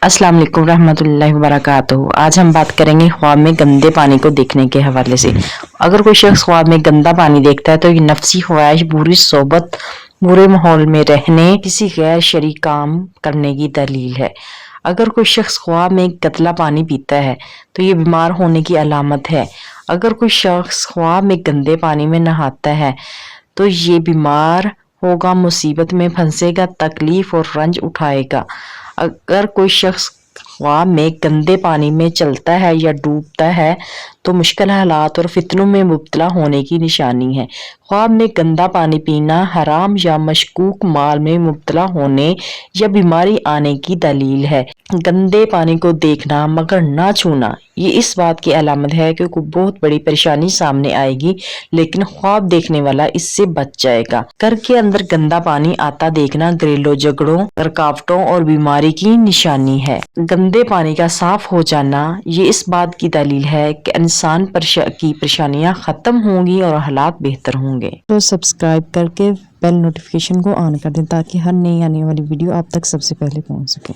अस्सलाम वालेकुम रहमतुल्लाहि वबरकातुहू। आज हम बात करेंगे ख्वाब में गंदे पानी को देखने के हवाले से। अगर कोई शख्स ख्वाब में गंदा पानी देखता है तो ये नफसी ख्वाहिश, बुरी सोबत, बुरे माहौल में रहने, किसी गैर शरई काम करने की दलील है। अगर कोई शख्स ख्वाब में गंदा पानी पीता है तो ये बीमार होने की अलामत है। अगर कोई शख्स ख्वाब में गंदे पानी में नहाता है तो ये बीमार होगा, मुसीबत में फंसेगा, तकलीफ और रंज उठाएगा। अगर कोई शख्स ख्वाब में गंदे पानी में चलता है या डूबता है तो मुश्किल हालात और फितनों में मुब्तला होने की निशानी है। ख्वाब में गंदा पानी पीना हराम या मशकूक माल में मुब्तला होने या बीमारी आने की दलील है। गंदे पानी को देखना मगर ना छूना ये इस बात की अलामत है कि कोई बहुत बड़ी परेशानी सामने आएगी, लेकिन ख्वाब देखने वाला इससे बच जाएगा। घर के अंदर गंदा पानी आता देखना घरेलू झगड़ों, रुकावटों और बीमारी की निशानी है। गंदे पानी का साफ हो जाना ये इस बात की दलील है कि इंसान की परेशानियां खत्म होंगी और हालात बेहतर होंगे। तो सब्सक्राइब करके बेल नोटिफिकेशन को ऑन कर दें ताकि हर नई आने वाली वीडियो आप तक सबसे पहले पहुंच सके।